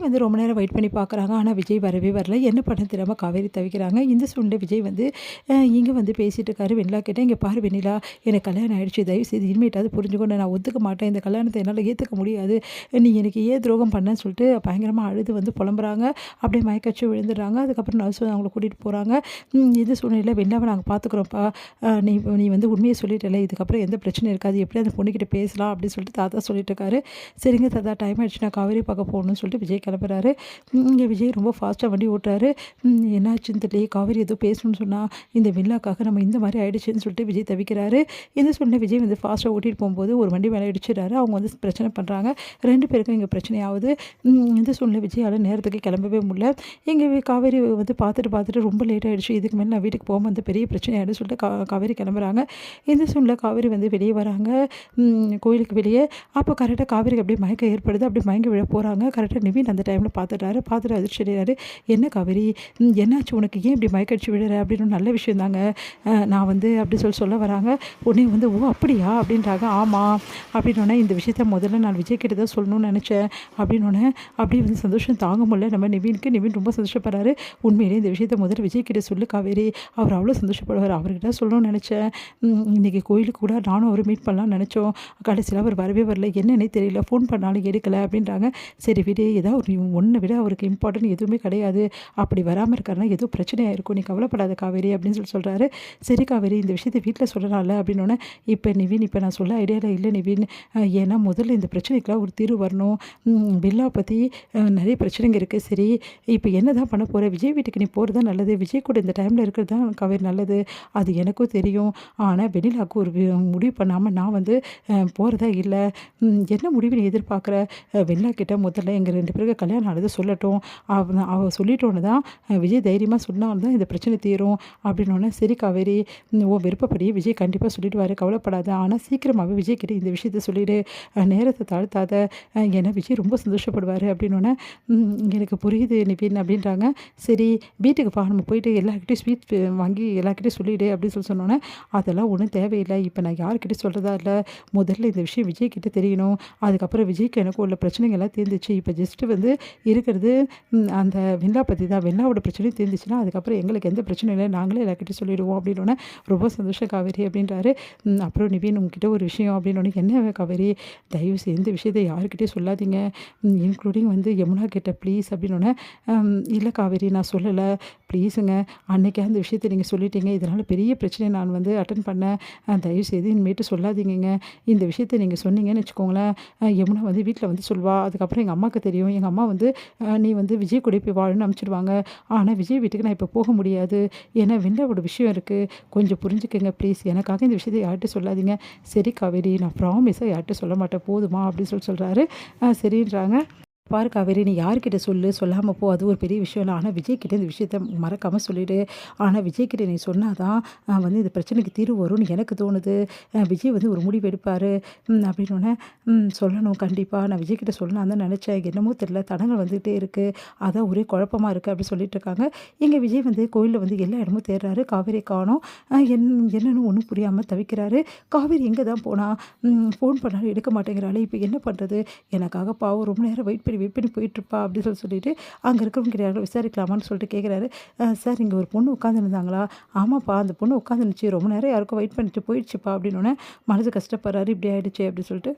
வந்து ரொம்ப நேரம் வெயிட் பண்ணி பார்க்குறாங்க. ஆனா விஜய் வரவே வரல. என்ன பண்ண தெரியாம காவேரி தவிக்கிறாங்க. இந்த சூழ்நிலை விஜய் வந்து இங்க வந்து பேசிட்டு இருக்காரு. வெண்ணிலா கிட்ட, "இங்க பாரு வெண்ணிலா, எனக்கு கல்யாணம் ஆயிடுச்சு. தயவுசெய்து இனிமேட்டாவது புரிஞ்சுக்கோன்னு நான் ஒத்துக்க மாட்டேன். இந்த கல்யாணத்த என்னால ஏத்துக்க முடியாது. நீ எனக்கு ஏன் துரோகம் பண்ணன்னு" சொல்லிட்டு பயங்கரமா அழுது வந்து புலம்புறாங்க. அப்படியே மயக்கடிச்சு விழுந்துடுறாங்க. அதுக்கப்புறம் நர்ஸ் வந்து அவங்கள கூட்டிட்டு போறாங்க. இந்த சூழ்நிலையில "வெண்ணிலாவ நாங்க பார்த்துக்குறோம்ப்பா. நீ நீ வந்து உண்மைய சொல்லிட்டல்ல. இதுக்கப்புறம் எந்த பிரச்சனையும் இருக்காது. எப்படி அந்த பொண்ணுகிட்ட பேசலாம்" அப்படின்னு சொல்லிட்டு தாத்தா சொல்லிட்டு இருக்காரு. "சரிங்க தாத்தா, டைம் ஆயிடுச்சு. நான் காவேரி பார்க்க போகணும்னு" சொல்லிட்டு விஜய் கிளம்புறாரு. இங்கே விஜய் ரொம்ப ஃபாஸ்ட்டாக வண்டி ஓட்டுறாரு. என்னாச்சுன்னு தெரியலையே, காவேரி ஏதோ பேசணும்னு சொன்னா, இந்த வில்லாக்காக நம்ம இந்த மாதிரி ஆயிடுச்சுன்னு சொல்லிட்டு விஜய் தவிக்கிறாரு. இந்த சூழ்நிலை விஜய் வந்து ஃபாஸ்ட்டாக ஓட்டிட்டு போகும்போது ஒரு வண்டி மேலே இடிச்சிடுறாரு. அவங்க வந்து பிரச்சனை பண்ணுறாங்க. 2 பேருக்கும் இங்கே பிரச்சனை ஆகுது. இந்த சூழ்நிலை விஜயால் நேரத்துக்கு கிளம்பவே முடியல. எங்கள் காவேரி வந்து பார்த்துட்டு ரொம்ப லேட் ஆகிடுச்சு. இதுக்கு மேலே நான் வீட்டுக்கு போகாமல் வந்து பெரிய பிரச்சனை ஆகிடுன்னு சொல்லிட்டு காவேரி கிளம்புறாங்க. இந்த சூழ்நிலை காவேரி வந்து வெளியே வராங்க, கோயிலுக்கு வெளியே. அப்போ கரெக்டாக காவேரிக்கு அப்படியே மயக்கம் ஏற்படுது. அப்படியே மயங்கி விழ போகிறாங்க. கரெக்டாக நிவின் அந்த டைமில் பார்த்துட்டு அதிர்ச்சி அடைகிறாரு. "என்ன காவேரி, என்னாச்சு உனக்கு? ஏன் இப்படி மயக்கடிச்சு விழுற?" அப்படின்னு. "நல்ல விஷயம் தாங்க, நான் வந்து" அப்படி சொல்ல வராங்க. உடனே வந்து, "ஓ அப்படியா?" அப்படின்றாங்க. "ஆமாம்" அப்படின்னோடனே, "இந்த விஷயத்த முதல்ல நான் விஜய் கிட்ட தான் சொல்லணும்னு நினச்சேன்" அப்படின்னோடனே அப்படியே வந்து சந்தோஷம் தாங்க முடியல நம்ம நிவினுக்கு. நிவின் ரொம்ப சந்தோஷப்படுறாரு. "உண்மையிலேயே இந்த விஷயத்த முதல்ல விஜய் கிட்ட சொல்லு காவேரி, அவர் அவ்வளோ சந்தோஷப்படுவார். அவர்கிட்ட சொல்லணும்னு நினச்சேன். இன்றைக்கி கோயிலுக்கு கூட நானும் அவரை மீட் பண்ணலாம்னு நினச்சோம். கடைசியில் அவர் வரவே வரல. என்னன்னே தெரியல. ஃபோன் பண்ணாலும் எடுக்கலை" அப்படின்றாங்க. "சரி விடு, ஏதாவது ஒரு ஒன்றை விட அவருக்கு இம்பார்ட்டன்ட் எதுவுமே கிடையாது. அப்படி வராமல் இருக்காருன்னா ஏதோ பிரச்சனையாக இருக்கும். நீ கவலைப்படாத காவேரி" அப்படின்னு சொல்கிறாரு. "சரி காவேரி, இந்த விஷயத்தை வீட்டில் சொல்லலாம்ல" அப்படின்னோடனே, "இப்போ நிவின், இப்போ நான் சொல்ல ஐடியாவில் இல்லை நிவின். ஏன்னா முதல்ல இந்த பிரச்சனைக்கெலாம் ஒரு தீர்வு வரணும். பில்லாவை பற்றி நிறைய பிரச்சனைங்க இருக்குது. சரி, இப்போ என்ன தான் பண்ண போகிற? விஜய் வீட்டுக்கு நீ போகிறது தான் நல்லது. விஜய் கூட இந்த டைமில் இருக்கிறது தான் காவேரி நல்லது. அது எனக்கும் தெரியும். ஆனால் வெண்ணிலாவுக்கு ஒரு முடிவு பண்ணாமல் நான் வந்து போகிறதா இல்லை. என்ன முடிவு நீ எதிர்பார்க்குற? வெண்ணிலா கிட்ட முதல்ல எங்கள் 2 பேருக்கு கல்யாணம் ஆனது சொல்லட்டும். அவ சொல்லிட்டோன்னு தான் விஜய் தைரியமாக சொன்னால் தான் இந்த பிரச்சனை தீரும்" அப்படின்னோடனே, "சரி காவேரி, உன் விருப்பப்படி விஜய் கண்டிப்பாக சொல்லிடுவார், கவலைப்படாத. ஆனால் சீக்கிரமாகவே விஜய் கிட்ட இந்த விஷயத்த சொல்லிவிடு. நேரத்தை தாழ்த்தாத. ஏன்னா விஜய் ரொம்ப சந்தோஷப்படுவார்" அப்படின்னோடனே, "எனக்கு புரியுது நிவின்" அப்படின்றாங்க. "சரி வீட்டுக்கு வா, நம்ம போயிட்டு எல்லாருக்கிட்டையும் ஸ்வீட் வாங்கி எல்லாருக்கிட்டையும் சொல்லிவிடு" அப்படின்னு சொன்னோன்னே, "அதெல்லாம் ஒன்றும் தேவையில்லை. இப்போ நான் யார்கிட்டையும் சொல்கிறதா இல்லை. முதல்ல இந்த விஷயம் விஜய் கிட்ட தெரியணும். அதுக்கப்புறம் விஜய்க்கு எனக்கும் உள்ள பிரச்சனைகள்லாம் தீர்ந்துச்சு. இப்போ ஜஸ்ட்டு வந்து இருக்கிறது அந்த வெண்ணிலா பற்றி தான். வெண்ணிலாவோட பிரச்சனையும் தீர்ந்துச்சுன்னா அதுக்கப்புறம் எங்களுக்கு எந்த பிரச்சனையும் இல்லை. நாங்களே எல்லாருக்கிட்டையும் சொல்லிடுவோம்" அப்படின்னோடனே, "ரொம்ப சந்தோஷம் காவேரி" அப்படின்றாரு. அப்புறம் நிவின், "உங்ககிட்ட ஒரு விஷயம்" அப்படின்னோடனே, "என்ன காவேரி? தயவு செய்து இந்த விஷயத்தை யாருக்கிட்டையும் சொல்லாதீங்க, இன்க்ளூடிங் வந்து யமுனா கிட்ட ப்ளீஸ்" அப்படின்னோடனே, "இல்லை காவேரி, நான் சொல்லலை. ப்ளீஸுங்க. அன்றைக்கே அந்த விஷயத்தை நீங்கள் சொல்லிட்டீங்க. இதனால் பெரிய பிரச்சனையை நான் வந்து அட்டென்ட் பண்ணேன். தயவுசெய்து இனிமேட்டு சொல்லாதீங்கங்க. இந்த விஷயத்தை நீங்கள் சொன்னீங்கன்னு வச்சுக்கோங்களேன், யமுனா வந்து வீட்டில் வந்து சொல்வா. அதுக்கப்புறம் எங்கள் அம்மாவுக்கு தெரியும். எங்கள் அம்மா வந்து நீ வந்து விஜய் கூட போய் வாழுன்னு அனுப்பிச்சிடுவாங்க. ஆனால் விஜய் வீட்டுக்கு நான் இப்போ போக முடியாது. ஏன்னா வெண்ணிலாவோட விஷயம் இருக்குது. கொஞ்சம் புரிஞ்சுக்கங்க ப்ளீஸ். எனக்காக இந்த விஷயத்தை யார்கிட்டையும் சொல்லாதீங்க." "சரி காவேரி, நான் ப்ராமிஸாக யார்கிட்டையும் சொல்ல மாட்டேன், போதுமா?" அப்படின்னு சொல்கிறாரு. சரின்றாங்க. "பாரு காவேரி, நீ யார்கிட்ட சொல்லு, சொல்லாமல் போ. அது ஒரு பெரிய விஷயம் இல்லை. ஆனால் விஜய்கிட்ட இந்த விஷயத்த மறக்காமல் சொல்லிவிடு. ஆனால் விஜய்கிட்ட நீ சொன்னால் தான் வந்து இந்த பிரச்சனைக்கு தீர்வு வரும்னு எனக்கு தோணுது. விஜய் வந்து ஒரு முடிவு எடுப்பார்" அப்படின்னோடனே, "சொல்லணும் கண்டிப்பாக. நான் விஜய்கிட்ட சொல்லலாம் தான் நினச்சேன். என்னமோ தெரியல, தடங்கள் வந்துகிட்டே இருக்குது. அதான் ஒரே குழப்பமாக இருக்குது" அப்படி சொல்லிட்டு இருக்காங்க. இங்கே விஜய் வந்து கோயிலில் வந்து எல்லா இடமும் தேடுறாரு. காவேரி காணோம். என்னன்னு ஒன்றும் புரியாமல் தவிக்கிறாரு. காவேரி எங்கே தான் போனா? ஃபோன் பண்ணாலும் எடுக்க மாட்டேங்கிறாளே, இப்போ என்ன பண்ணுறது? எனக்காக பாவம் ரொம்ப நேரம் வெயிட் பண்ணி போயிட்டுருப்பா அப்படின்னு சொல்லிட்டு அங்கே இருக்கிறவங்க கிட்ட யாரும் விசாரிக்கலாமான்னு சொல்லிட்டு கேட்குறாரு. "சார், இங்கே ஒரு பொண்ணு உட்காந்துருந்தாங்களா?" "ஆமாப்பா, அந்த பொண்ணு உட்காந்துருந்துச்சு. ரொம்ப நேரம் யாருக்கும் வெயிட் பண்ணிட்டு போயிடுச்சுப்பா" அப்படின்னோடனே மனசு கஷ்டப்படுறாரு. "இப்படி ஆயிடுச்சு" அப்படின்னு சொல்லிட்டு.